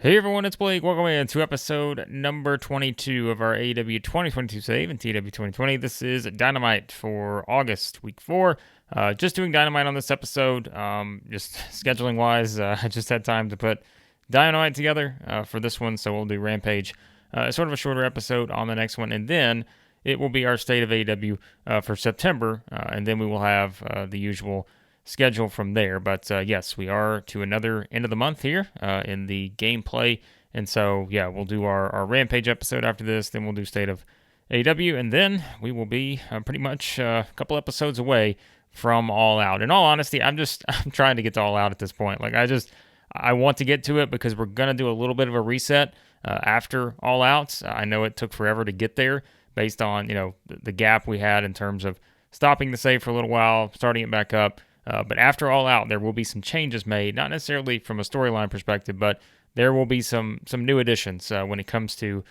Hey everyone, it's Blake. Welcome in to episode number 22 of our AEW 2022 save and TEW 2020. This is Dynamite for August, week 4. Just doing Dynamite on this episode. Just scheduling wise, I just had time to put Dynamite together for this one, so we'll do Rampage. Sort of a shorter episode on the next one, and then it will be our State of AEW for September, and then we will have the usual schedule from there. But yes, we are to another end of the month here in the gameplay, and so yeah, we'll do our Rampage episode after this, then we'll do State of AEW, and then we will be pretty much a couple episodes away from All Out. In all honesty, I'm trying to get to All Out at this point. Like I want to get to it because we're gonna do a little bit of a reset after All Out. I know it took forever to get there based on the gap we had in terms of stopping the save for a little while, starting it back up. But after All Out, there will be some changes made, not necessarily from a storyline perspective, but there will be some new additions when it comes to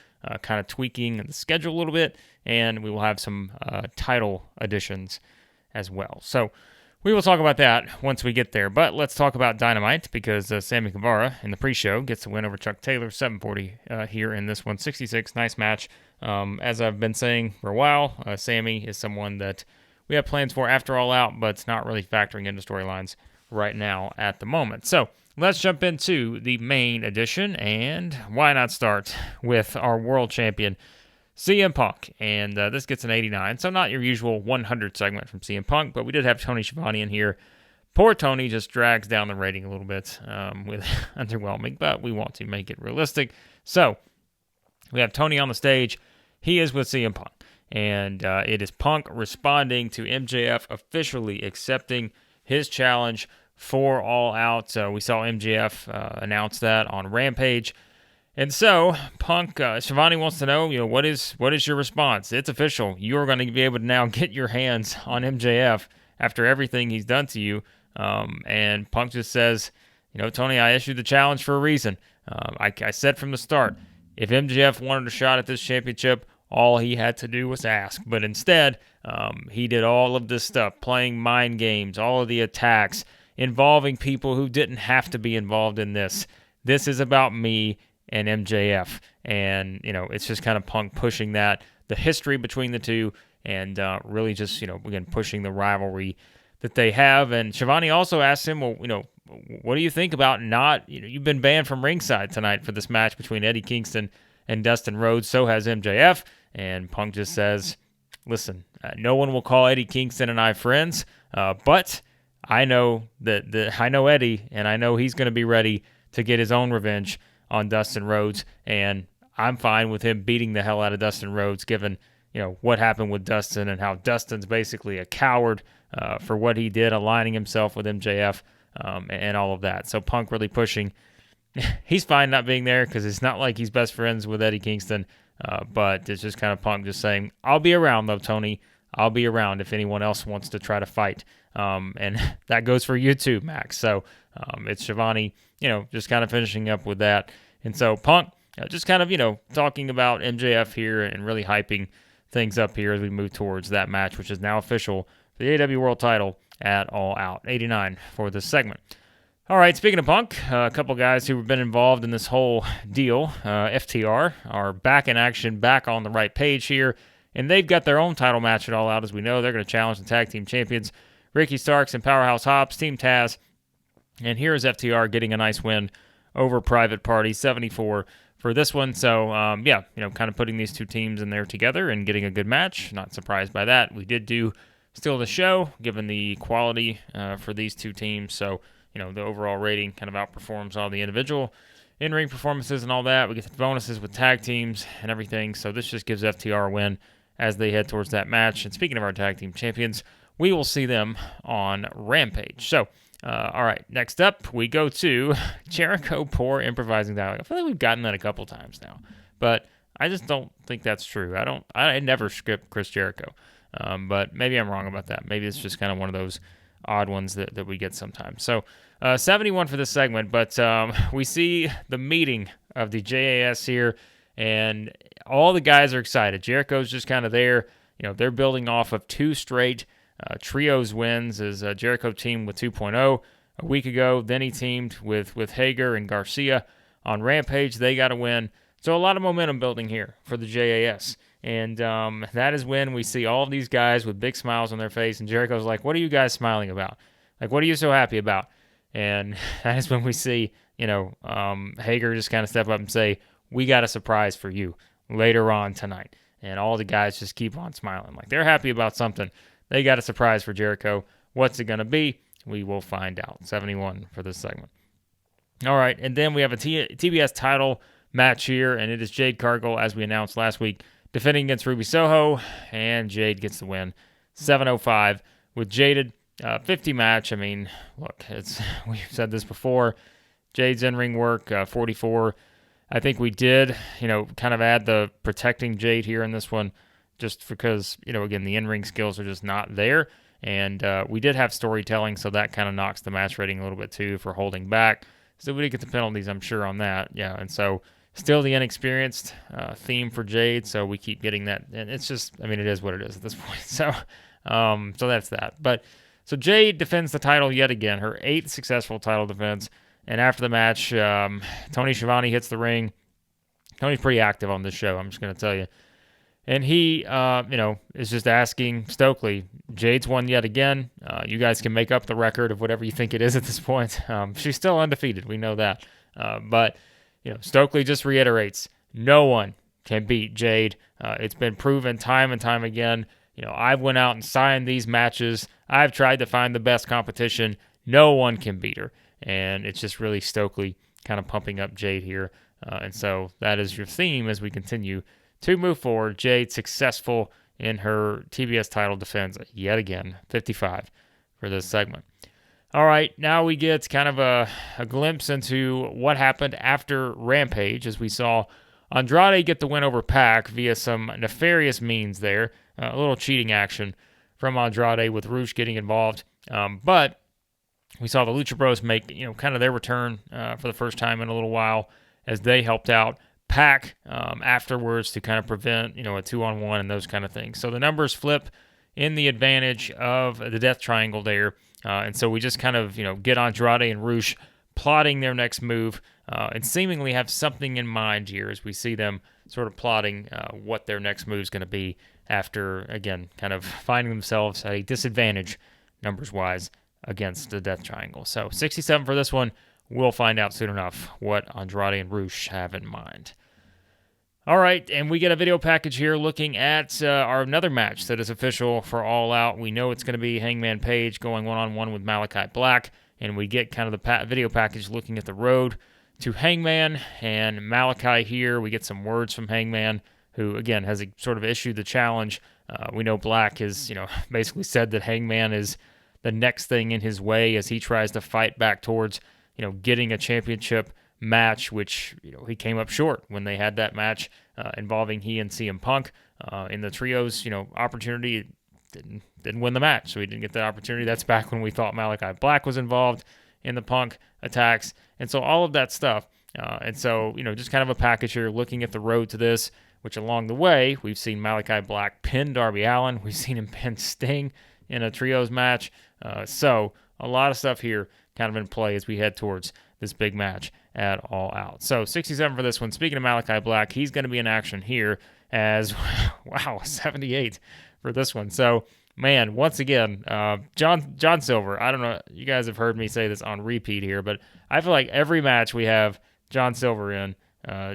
kind of tweaking the schedule a little bit, and we will have some title additions as well. So we will talk about that once we get there. But let's talk about Dynamite, because Sammy Guevara in the pre-show gets the win over Chuck Taylor, 740 here in this 166. Nice match. As I've been saying for a while, Sammy is someone that we have plans for after All Out, but it's not really factoring into storylines right now at the moment. So let's jump into the main edition, and why not start with our world champion, CM Punk. And this gets an 89, so not your usual 100 segment from CM Punk, but we did have Tony Shivani in here. Poor Tony just drags down the rating a little bit with underwhelming, but we want to make it realistic. So we have Tony on the stage. He is with CM Punk. And it is Punk responding to MJF officially accepting his challenge for All Out. We saw MJF announce that on Rampage. And so Punk, Shivani wants to know, what is your response? It's official. You are going to be able to now get your hands on MJF after everything he's done to you. And Punk just says, Tony, I issued the challenge for a reason. I said from the start, if MJF wanted a shot at this championship, all he had to do was ask. But instead, he did all of this stuff, playing mind games, all of the attacks, involving people who didn't have to be involved in this. This is about me and MJF. And, it's just kind of Punk pushing that, the history between the two, and really just, again, pushing the rivalry that they have. And Shivani also asked him, well, what do you think about not, you've been banned from ringside tonight for this match between Eddie Kingston and Dustin Rhodes, so has MJF. And Punk just says, listen, no one will call Eddie Kingston and I friends, but I know I know Eddie, and I know he's going to be ready to get his own revenge on Dustin Rhodes, and I'm fine with him beating the hell out of Dustin Rhodes, given what happened with Dustin and how Dustin's basically a coward for what he did, aligning himself with MJF and all of that. So Punk really pushing. He's fine not being there because it's not like he's best friends with Eddie Kingston, but it's just kind of Punk just saying, I'll be around though, Tony. I'll be around if anyone else wants to try to fight. And that goes for you too, Max. So it's Shivani, just kind of finishing up with that. And so Punk just kind of, talking about MJF here and really hyping things up here as we move towards that match, which is now official for the AEW World title at All Out. 89 for this segment. All right, speaking of Punk, a couple guys who have been involved in this whole deal, FTR, are back in action, back on the right page here, and they've got their own title match at All Out. As we know, they're going to challenge the tag team champions, Ricky Starks and Powerhouse Hobbs, Team Taz, and here is FTR getting a nice win over Private Party, 74 for this one. So, kind of putting these two teams in there together and getting a good match. Not surprised by that. We did do still the show, given the quality for these two teams, so the overall rating kind of outperforms all the individual in-ring performances and all that. We get the bonuses with tag teams and everything. So this just gives FTR a win as they head towards that match. And speaking of our tag team champions, we will see them on Rampage. So, all right, next up, we go to Jericho, poor improvising dialogue. I feel like we've gotten that a couple times now, but I just don't think that's true. I never script Chris Jericho, but maybe I'm wrong about that. Maybe it's just kind of one of those odd ones that we get sometimes. So 71 for this segment, but we see the meeting of the JAS here, and all the guys are excited. Jericho's just kind of there. They're building off of two straight trios wins as Jericho teamed with 2.0 a week ago. Then he teamed with Hager and Garcia on Rampage. They got a win. So a lot of momentum building here for the JAS. And that is when we see all of these guys with big smiles on their face. And Jericho's like, what are you guys smiling about? Like, what are you so happy about? And that is when we see, Hager just kind of step up and say, we got a surprise for you later on tonight. And all the guys just keep on smiling. Like, they're happy about something. They got a surprise for Jericho. What's it going to be? We will find out. 71 for this segment. All right, and then we have a TBS title match here, and it is Jade Cargill, as we announced last week, defending against Ruby Soho, and Jade gets the win. 7:05 with Jaded. 50 match. I mean, look, we've said this before. Jade's in-ring work, 44. I think we did, kind of add the protecting Jade here in this one, just because, again, the in-ring skills are just not there. And we did have storytelling, so that kind of knocks the match rating a little bit too for holding back. So we did get the penalties, I'm sure, on that. Yeah, and so still the inexperienced theme for Jade, so we keep getting that. And it's just, it is what it is at this point. So that's that. So Jade defends the title yet again, her 8th successful title defense. And after the match, Tony Shivani hits the ring. Tony's pretty active on this show, I'm just going to tell you. And he, is just asking Stokely, Jade's won yet again. You guys can make up the record of whatever you think it is at this point. She's still undefeated. We know that. But Stokely just reiterates, no one can beat Jade. It's been proven time and time again. I've went out and signed these matches. I've tried to find the best competition. No one can beat her. And it's just really Stokely kind of pumping up Jade here. And so that is your theme as we continue to move forward. Jade successful in her TBS title defense yet again, 55 for this segment. All right, now we get kind of a glimpse into what happened after Rampage, as we saw Andrade get the win over Pac via some nefarious means there. A little cheating action from Andrade with Rush getting involved. But we saw the Lucha Bros make, kind of their return for the first time in a little while as they helped out Pac afterwards to kind of prevent, a 2-on-1 and those kind of things. So the numbers flip in the advantage of the Death Triangle there. And so we just kind of, get Andrade and Rush plotting their next move and seemingly have something in mind here as we see them sort of plotting what their next move is going to be after, again, kind of finding themselves at a disadvantage numbers-wise against the Death Triangle. So 67 for this one. We'll find out soon enough what Andrade and Rush have in mind. All right, and we get a video package here looking at our another match that is official for All Out. We know it's going to be Hangman Page going one-on-one with Malachi Black, and we get kind of the video package looking at the road to Hangman and Malachi here. We get some words from Hangman, who, again, has sort of issued the challenge. We know Black has, basically said that Hangman is the next thing in his way as he tries to fight back towards, getting a championship match, which, he came up short when they had that match involving he and CM Punk in the trios, opportunity. Didn't win the match, so he didn't get that opportunity. That's back when we thought Malachi Black was involved in the Punk attacks. And so all of that stuff. And so, just kind of a package here looking at the road to this, which along the way, we've seen Malachi Black pin Darby Allin. We've seen him pin Sting in a trios match. So a lot of stuff here kind of in play as we head towards this big match at All Out. So 67 for this one. Speaking of Malachi Black, he's going to be in action here as, 78 for this one. So, man, once again, John Silver, I don't know, you guys have heard me say this on repeat here, but I feel like every match we have John Silver in,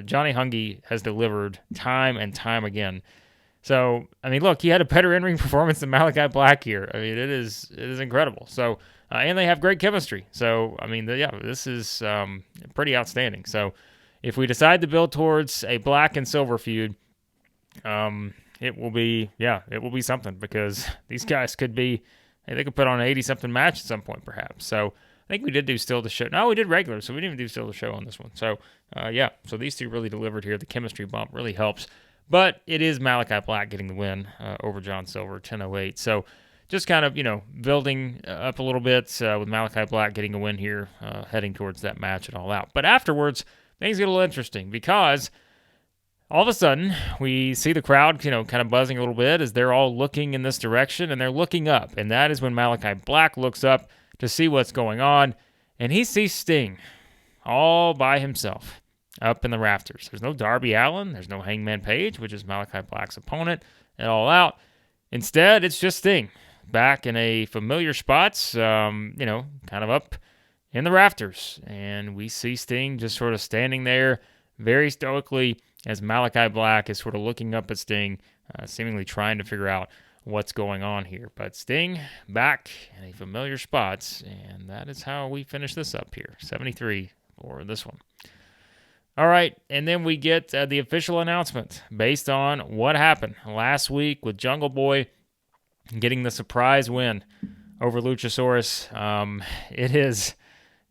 Johnny Hungy has delivered time and time again. So, look, he had a better in-ring performance than Malachi Black here. It is incredible. So, and they have great chemistry. So, this is pretty outstanding. So, if we decide to build towards a Black and Silver feud, it will be something, because these guys could be, they could put on an 80-something match at some point, perhaps. So, I think we did do Still the Show. No, we did regular, so we didn't even do Still the Show on this one. So, so these two really delivered here. The chemistry bump really helps. But it is Malachi Black getting the win over John Silver, 10:08. So, just kind of, building up a little bit with Malachi Black getting a win here, heading towards that match at All Out. But afterwards, things get a little interesting, because all of a sudden, we see the crowd, kind of buzzing a little bit as they're all looking in this direction, and they're looking up. And that is when Malachi Black looks up to see what's going on, and he sees Sting all by himself. up in the rafters. There's no Darby Allin. There's no Hangman Page, which is Malachi Black's opponent, at All Out. Instead, it's just Sting back in a familiar spots, kind of up in the rafters. And we see Sting just sort of standing there very stoically as Malachi Black is sort of looking up at Sting, seemingly trying to figure out what's going on here. But Sting back in a familiar spots, and that is how we finish this up here. 73 for this one. All right, and then we get the official announcement based on what happened last week with Jungle Boy getting the surprise win over Luchasaurus. It is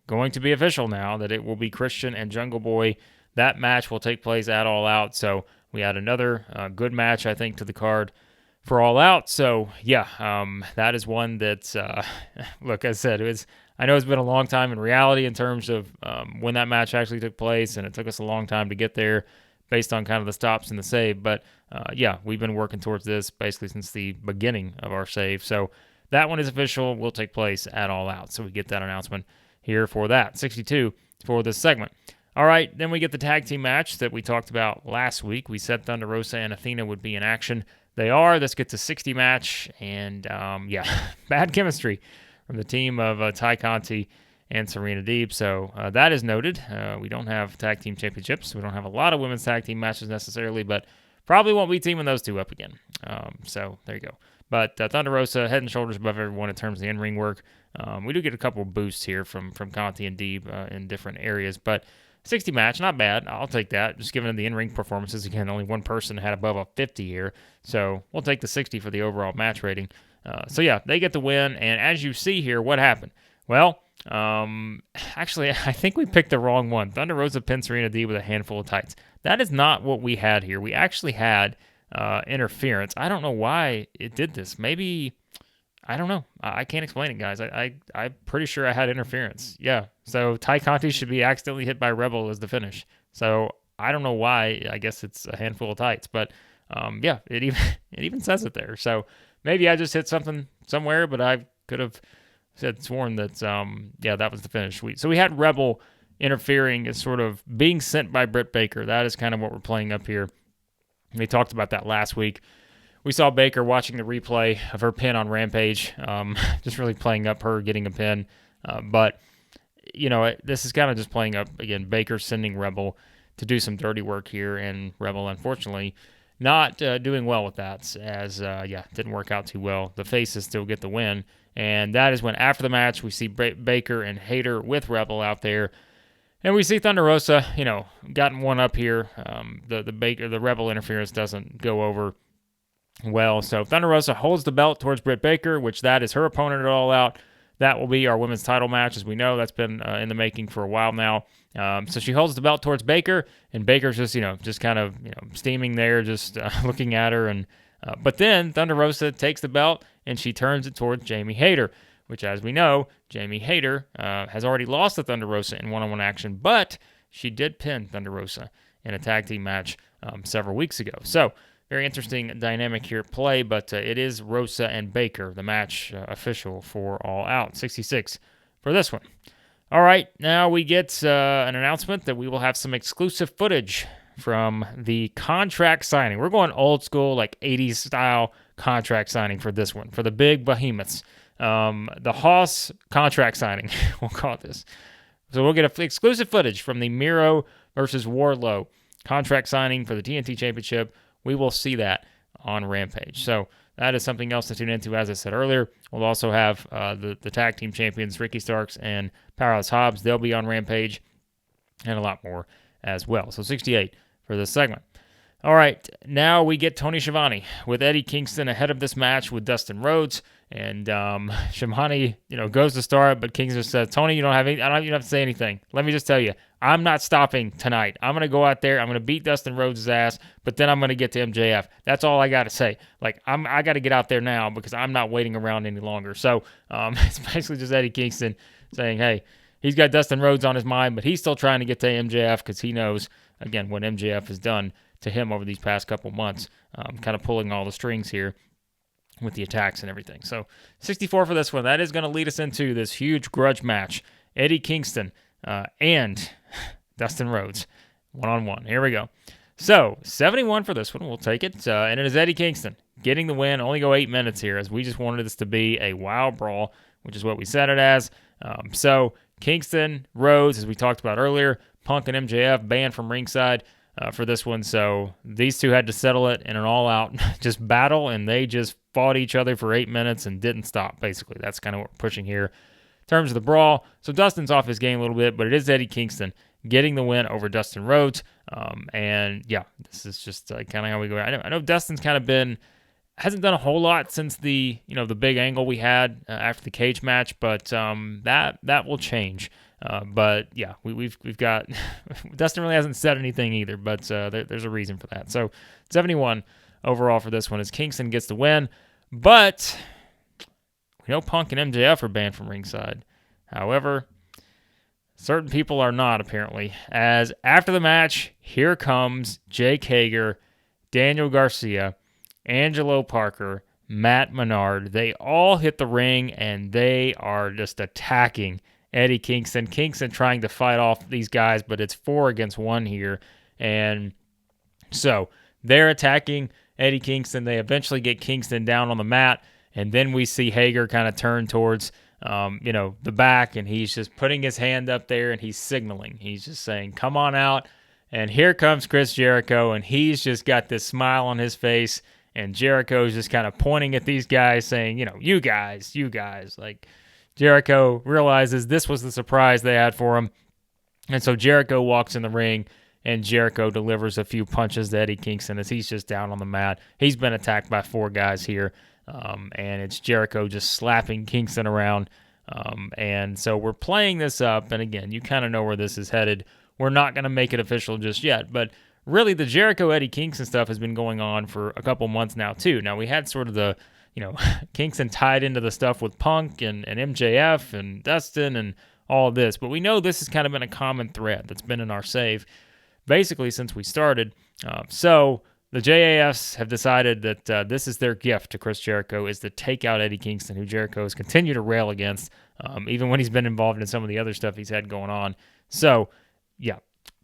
going to be official now that it will be Christian and Jungle Boy. That match will take place at All Out, so we had another good match, I think, to the card for All Out. So, yeah, that is one that's, look, I said, I know it's been a long time in reality in terms of when that match actually took place, and it took us a long time to get there based on kind of the stops and the save. But, yeah, we've been working towards this basically since the beginning of our save. So that one is official, will take place at All Out. So we get that announcement here for that. 62 for this segment. All right, then we get the tag team match that we talked about last week. We said Thunder Rosa and Athena would be in action. They are. This gets a 60 match, and bad chemistry from the team of Ty Conti and Serena Deeb. So that is noted. We don't have tag team championships. We don't have a lot of women's tag team matches necessarily, but probably won't be teaming those two up again. So there you go. But Thunder Rosa, head and shoulders above everyone in terms of the in-ring work. We do get a couple of boosts here from Conti and Deeb in different areas, but 60 match, not bad. I'll take that. Just given the in-ring performances, again, only one person had above a 50 here. So we'll take the 60 for the overall match rating. So yeah, they get the win. And as you see here, what happened? Well, actually, I think we picked the wrong one. Thunder Rosa pinned Serena Deeb with a handful of tights. That is not what we had here. We actually had interference. I don't know why it did this. Maybe... I don't know. I can't explain it, guys. I'm pretty sure I had interference. Yeah. So Ty Conti should be accidentally hit by Rebel as the finish. So I don't know why. I guess it's a handful of tights. But it even says it there. So maybe I just hit something somewhere, but I could have sworn that that was the finish. So we had Rebel interfering as sort of being sent by Britt Baker. That is kind of what we're playing up here. We talked about that last week. We saw Baker watching the replay of her pin on Rampage, just really playing up her getting a pin. But this is kind of just playing up, again, Baker sending Rebel to do some dirty work here, and Rebel, unfortunately, not doing well with that, as, didn't work out too well. The faces still get the win, and that is when, after the match, we see Baker and Hayter with Rebel out there, and we see Thunder Rosa, gotten one up here. The Rebel interference doesn't go over well, so Thunder Rosa holds the belt towards Britt Baker, which that is her opponent at All Out. That will be our women's title match, as we know. That's been in the making for a while now. So she holds the belt towards Baker, and Baker's just kind of steaming there, just looking at her. And but then Thunder Rosa takes the belt and she turns it towards Jamie Hayter, which, as we know, Jamie Hayter has already lost to Thunder Rosa in one-on-one action, but she did pin Thunder Rosa in a tag team match several weeks ago. So very interesting dynamic here at play, but it is Rosa and Baker, the match official for All Out. 66 for this one. All right, now we get an announcement that we will have some exclusive footage from the contract signing. We're going old school, like 80s style contract signing for this one, for the big behemoths. The Hoss contract signing, we'll call it this. So we'll get exclusive footage from the Miro versus Wardlow contract signing for the TNT Championship. We will see that on Rampage. So that is something else to tune into, as I said earlier. We'll also have the tag team champions, Ricky Starks and Powerhouse Hobbs. They'll be on Rampage, and a lot more as well. So 68 for this segment. All right, now we get Tony Shivani with Eddie Kingston ahead of this match with Dustin Rhodes. And Shivani, goes to start, but Kingston says, Tony, I don't even have to say anything. Let me just tell you, I'm not stopping tonight. I'm going to go out there. I'm going to beat Dustin Rhodes' ass, but then I'm going to get to MJF. That's all I got to say. I got to get out there now because I'm not waiting around any longer. So it's basically just Eddie Kingston saying, hey, he's got Dustin Rhodes on his mind, but he's still trying to get to MJF because he knows, again, what MJF has done to him over these past couple months, kind of pulling all the strings here with the attacks and everything. So 64 for this one. That is going to lead us into this huge grudge match. Eddie Kingston and Dustin Rhodes 1-on-1. Here we go. So, 71 for this one. We'll take it. And it is Eddie Kingston getting the win. Only go 8 minutes here, as we just wanted this to be a wild brawl, which is what we set it as. So, Kingston, Rhodes, as we talked about earlier, Punk and MJF banned from ringside for this one. So, these two had to settle it in an all-out just battle, and they just fought each other for 8 minutes and didn't stop, basically. That's kind of what we're pushing here in terms of the brawl. So, Dustin's off his game a little bit, but it is Eddie Kingston getting the win over Dustin Rhodes. And yeah, this is just kind of how we go. I know Dustin's kind of hasn't done a whole lot since the big angle we had after the cage match, but that will change. But yeah, we've got Dustin really hasn't said anything either, but there's a reason for that. So 71 overall for this one as Kingston gets the win, but we know Punk and MJF are banned from ringside. However, certain people are not, apparently, as after the match, here comes Jake Hager, Daniel Garcia, Angelo Parker, Matt Menard. They all hit the ring, and they are just attacking Eddie Kingston. Kingston trying to fight off these guys, but it's 4 against 1 here. And so they're attacking Eddie Kingston. They eventually get Kingston down on the mat, and then we see Hager kind of turn towards the back, and he's just putting his hand up there and he's signaling. He's just saying, come on out. And here comes Chris Jericho, and he's just got this smile on his face, and Jericho's just kind of pointing at these guys saying, you guys. Like, Jericho realizes this was the surprise they had for him. And so Jericho walks in the ring, and Jericho delivers a few punches to Eddie Kingston as he's just down on the mat. He's been attacked by 4 guys here. And it's Jericho just slapping Kingston around. And so we're playing this up. And again, you kind of know where this is headed. We're not going to make it official just yet. But really, the Jericho-Eddie Kingston stuff has been going on for a couple months now, too. Now, we had sort of the, Kingston tied into the stuff with Punk and MJF and Dustin and all of this. But we know this has kind of been a common thread that's been in our save basically since we started. So the JAS have decided that this is their gift to Chris Jericho, is to take out Eddie Kingston, who Jericho has continued to rail against, even when he's been involved in some of the other stuff he's had going on. So, yeah,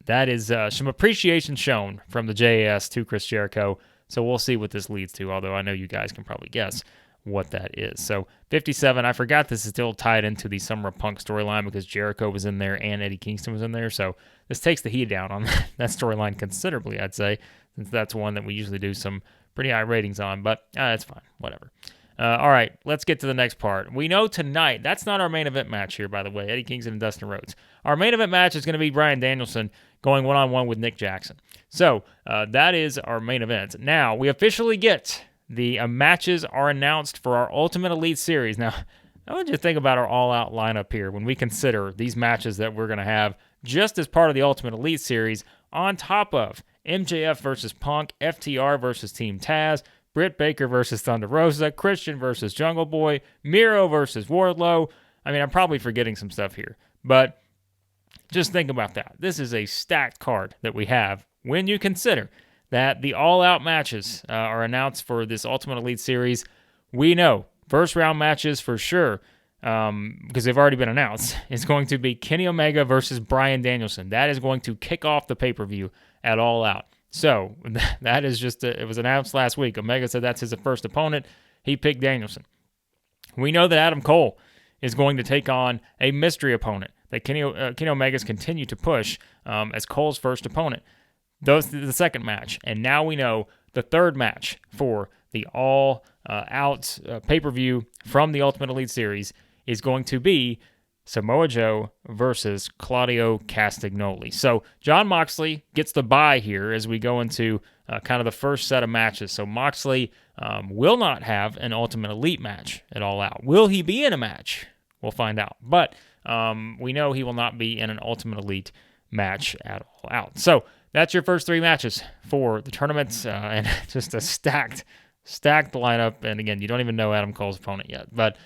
that is some appreciation shown from the JAS to Chris Jericho. So we'll see what this leads to, although I know you guys can probably guess what that is. So 57, I forgot this is still tied into the Summer of Punk storyline because Jericho was in there and Eddie Kingston was in there. So this takes the heat down on that storyline considerably, I'd say, since that's one that we usually do some pretty high ratings on. But it's fine, whatever. All right, let's get to the next part. We know tonight, that's not our main event match here, by the way, Eddie Kingston and Dustin Rhodes. Our main event match is going to be Bryan Danielson going one-on-one with Nick Jackson. So that is our main event. Now, we officially get the matches are announced for our Ultimate Elite Series. Now, I want you to think about our all-out lineup here when we consider these matches that we're going to have just as part of the Ultimate Elite Series on top of MJF versus Punk, FTR versus Team Taz, Britt Baker versus Thunder Rosa, Christian versus Jungle Boy, Miro versus Wardlow. I mean, I'm probably forgetting some stuff here, but just think about that. This is a stacked card that we have when you consider that the all-out matches are announced for this Ultimate Elite Series. We know first-round matches for sure, because they've already been announced, is going to be Kenny Omega versus Bryan Danielson. That is going to kick off the pay-per-view at All Out. So that is just, it was announced last week. Omega said that's his first opponent. He picked Danielson. We know that Adam Cole is going to take on a mystery opponent that Kenny Omega's continued to push as Cole's first opponent. Those the second match. And now we know the third match for the all-out pay-per-view from the Ultimate Elite Series is going to be Samoa Joe versus Claudio Castagnoli. So Jon Moxley gets the bye here as we go into kind of the first set of matches. So Moxley will not have an Ultimate Elite match at All Out. Will he be in a match? We'll find out. But we know he will not be in an Ultimate Elite match at All Out. So that's your first 3 matches for the tournament, and just a stacked lineup. And again, you don't even know Adam Cole's opponent yet. But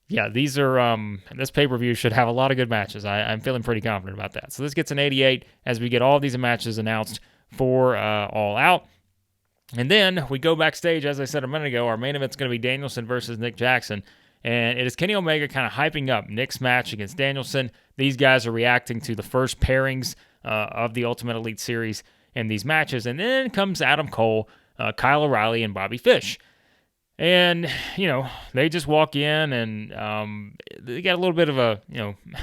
yeah, these are this pay-per-view should have a lot of good matches. I'm feeling pretty confident about that. So this gets an 88 as we get all these matches announced for All Out. And then we go backstage, as I said a minute ago, our main event's going to be Danielson versus Nick Jackson. And it is Kenny Omega kind of hyping up Nick's match against Danielson. These guys are reacting to the first pairings of the Ultimate Elite Series in these matches. And then comes Adam Cole, Kyle O'Reilly, and Bobby Fish. And, they just walk in and they got a little bit of a,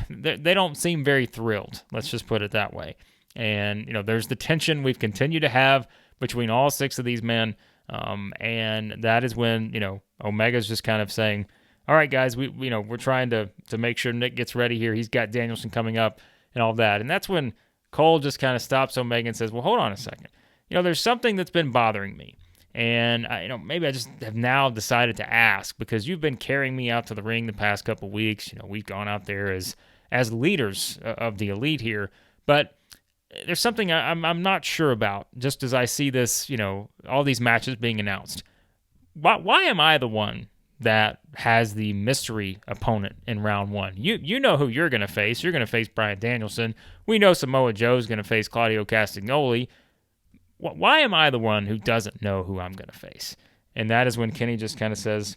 they don't seem very thrilled. Let's just put it that way. And, there's the tension we've continued to have between all 6 of these men. And that is when, Omega's just kind of saying, all right, guys, we're trying to make sure Nick gets ready here. He's got Danielson coming up and all that. And that's when Cole just kind of stops Omega and says, well, hold on a second. There's something that's been bothering me. And, maybe I just have now decided to ask because you've been carrying me out to the ring the past couple weeks. We've gone out there as leaders of the Elite here. But there's something I'm not sure about just as I see this, all these matches being announced. Why am I the one that has the mystery opponent in round 1? You know who you're going to face. You're going to face Bryan Danielson. We know Samoa Joe's going to face Claudio Castagnoli. Why am I the one who doesn't know who I'm going to face? And that is when Kenny just kind of says,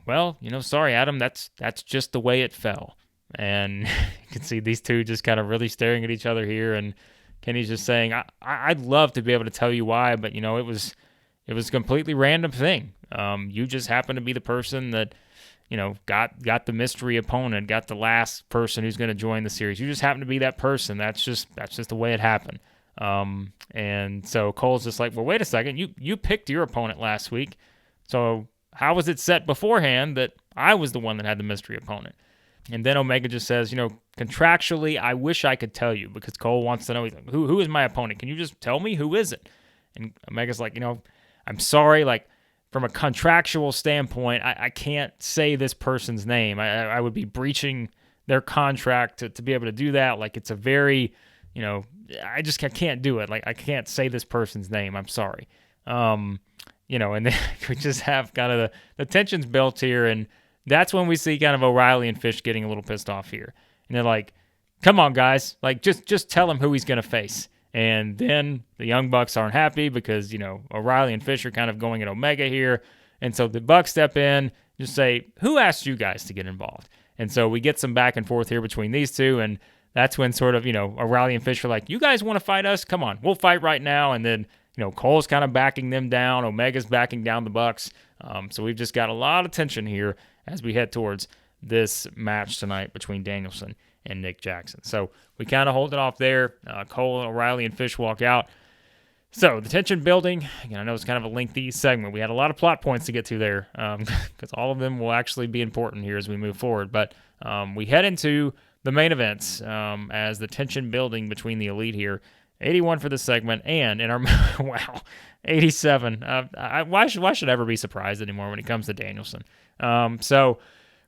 well, sorry, Adam, that's just the way it fell. And you can see these two just kind of really staring at each other here. And Kenny's just saying, I'd love to be able to tell you why, but, it was a completely random thing. You just happen to be the person that, got the mystery opponent, got the last person who's going to join the series. You just happen to be that person. That's just the way it happened. And so Cole's just like, well, wait a second. You picked your opponent last week. So how was it set beforehand that I was the one that had the mystery opponent? And then Omega just says, contractually, I wish I could tell you because Cole wants to know, who is my opponent? Can you just tell me who is it? And Omega's like, I'm sorry. Like from a contractual standpoint, I can't say this person's name. I would be breaching their contract to be able to do that. Like it's a very, I can't do it. Like I can't say this person's name. I'm sorry. And then we just have kind of the tensions built here. And that's when we see kind of O'Reilly and Fish getting a little pissed off here. And they're like, come on, guys. Like, just tell him who he's going to face. And then the Young Bucks aren't happy because, O'Reilly and Fish are kind of going at Omega here. And so the Bucks step in, just say, who asked you guys to get involved? And so we get some back and forth here between these two. And that's when sort of, O'Reilly and Fish are like, you guys want to fight us? Come on, we'll fight right now. And then, Cole's kind of backing them down. Omega's backing down the Bucks. So we've just got a lot of tension here as we head towards this match tonight between Danielson and Nick Jackson. So we kind of hold it off there. Cole, O'Reilly, and Fish walk out. So the tension building. Again, I know it's kind of a lengthy segment. We had a lot of plot points to get to there because all of them will actually be important here as we move forward. But we head into the main events as the tension building between the Elite here. 81 for this segment, and in our 87. Why should I ever be surprised anymore when it comes to Danielson? So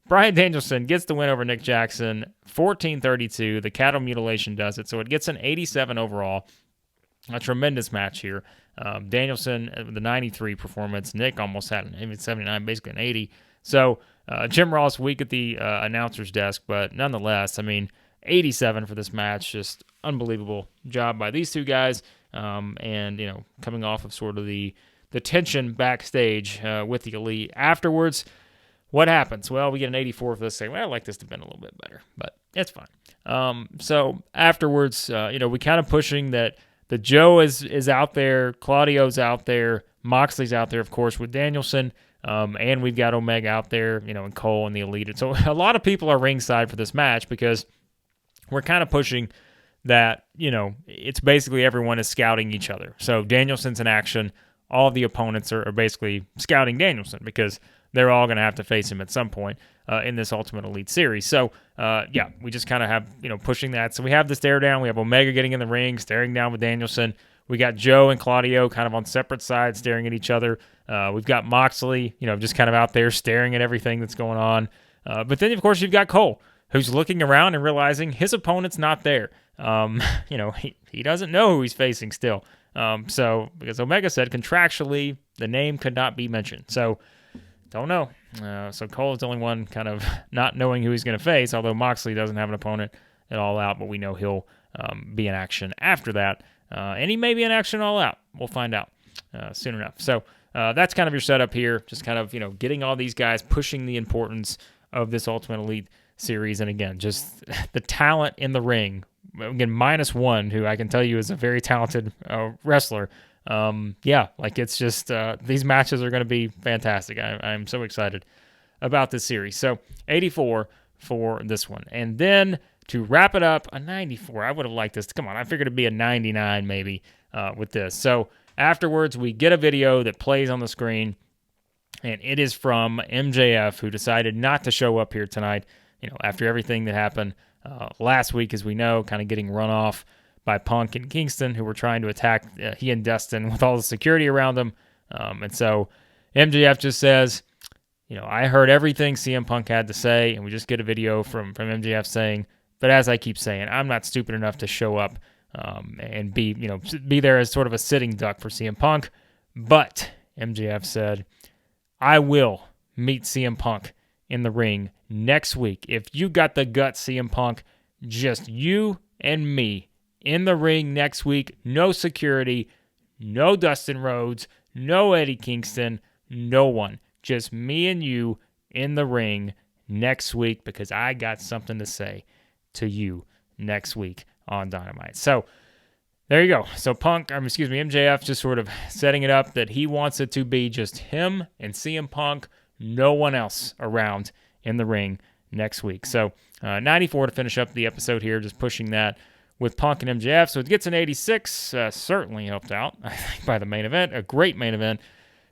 Bryan Danielson gets the win over Nick Jackson, 14-32. The cattle mutilation does it, so it gets an 87 overall. A tremendous match here. Danielson, the 93 performance. Nick almost had an 79, basically an 80. So Jim Ross weak at the announcer's desk, but nonetheless, 87 for this match. Just unbelievable job by these two guys. And, coming off of sort of the tension backstage with the Elite. Afterwards, what happens? Well, we get an 84 for this segment. I'd like this to have been a little bit better, but it's fine. So afterwards, we kind of pushing that the Joe is out there, Claudio's out there, Moxley's out there, of course, with Danielson. And we've got Omega out there, and Cole and the Elite. And so a lot of people are ringside for this match because we're kind of pushing that, it's basically everyone is scouting each other. So Danielson's in action. All of the opponents are basically scouting Danielson because they're all going to have to face him at some point in this Ultimate Elite series. So, we just kind of have, pushing that. So we have the stare down. We have Omega getting in the ring, staring down with Danielson. We got Joe and Claudio kind of on separate sides staring at each other. We've got Moxley, just kind of out there staring at everything that's going on. But then, of course, you've got Cole, who's looking around and realizing his opponent's not there. He doesn't know who he's facing still. So, because Omega said contractually the name could not be mentioned. So, don't know. So Cole is the only one kind of not knowing who he's going to face, although Moxley doesn't have an opponent at All Out, but we know he'll be in action after that. And he may be in action All Out. We'll find out soon enough. So that's kind of your setup here. Just kind of, getting all these guys, pushing the importance of this Ultimate Elite series. And again, just the talent in the ring again, -1, who I can tell you is a very talented wrestler. It's just these matches are going to be fantastic. I'm so excited about this series. So 84 for this one. And then to wrap it up, a 94. I would have liked this. Come on, I figured it'd be a 99 maybe with this. So afterwards, we get a video that plays on the screen, and it is from MJF, who decided not to show up here tonight, after everything that happened last week, as we know, kind of getting run off by Punk and Kingston, who were trying to attack he and Dustin with all the security around them. And so MJF just says, I heard everything CM Punk had to say, and we just get a video from MJF saying, but as I keep saying, I'm not stupid enough to show up and be there as sort of a sitting duck for CM Punk. But MJF said, I will meet CM Punk in the ring next week. If you got the guts, CM Punk, just you and me in the ring next week. No security, no Dustin Rhodes, no Eddie Kingston, no one. Just me and you in the ring next week, because I got something to say to you next week on Dynamite. So there you go. So MJF just sort of setting it up that he wants it to be just him and CM Punk, no one else around in the ring next week. So 94 to finish up the episode here, just pushing that with Punk and MJF. So it gets an 86, certainly helped out, I think, by the main event. A great main event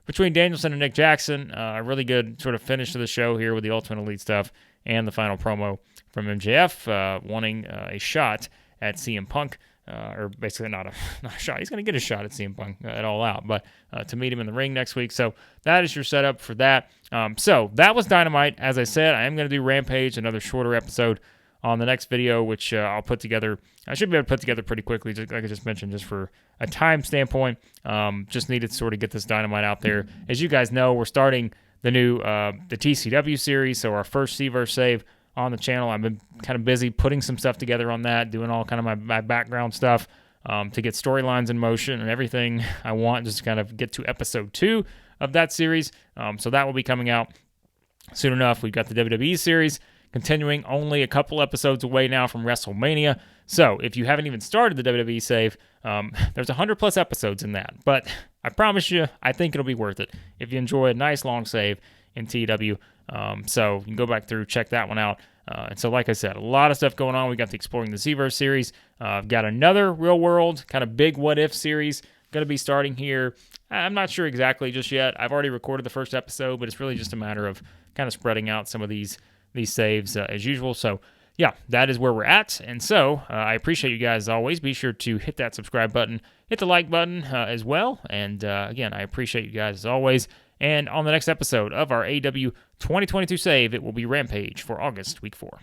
between Danielson and Nick Jackson. A really good sort of finish to the show here with the Ultimate Elite stuff and the final promo from MJF wanting a shot at CM Punk. Or basically not a shot. He's going to get a shot at CM Punk at All Out, but to meet him in the ring next week. So that is your setup for that. So that was Dynamite. As I said, I am going to do Rampage, another shorter episode on the next video, which I'll put together. I should be able to put together pretty quickly, like I just mentioned, just for a time standpoint. Just needed to sort of get this Dynamite out there. As you guys know, we're starting the new the TCW series, so our first C-Verse save on the channel. I've been kind of busy putting some stuff together on that, doing all kind of my background stuff to get storylines in motion and everything I want just to kind of get to episode 2 of that series. So that will be coming out soon enough. We've got the WWE series continuing, only a couple episodes away now from WrestleMania. So if you haven't even started the WWE save, there's 100+ episodes in that. But I promise you, I think it'll be worth it if you enjoy a nice long save in TEW. So you can go back through, check that one out. And so, like I said, a lot of stuff going on. We got the Exploring the Z-Verse series. Got another Real World kind of big What If series going to be starting here. I'm not sure exactly just yet. I've already recorded the first episode, but it's really just a matter of kind of spreading out some of these saves as usual. So yeah, that is where we're at. And so I appreciate you guys as always. Be sure to hit that subscribe button, hit the like button as well. And again, I appreciate you guys as always. And on the next episode of our AEW 2022 save, it will be Rampage for August, week 4.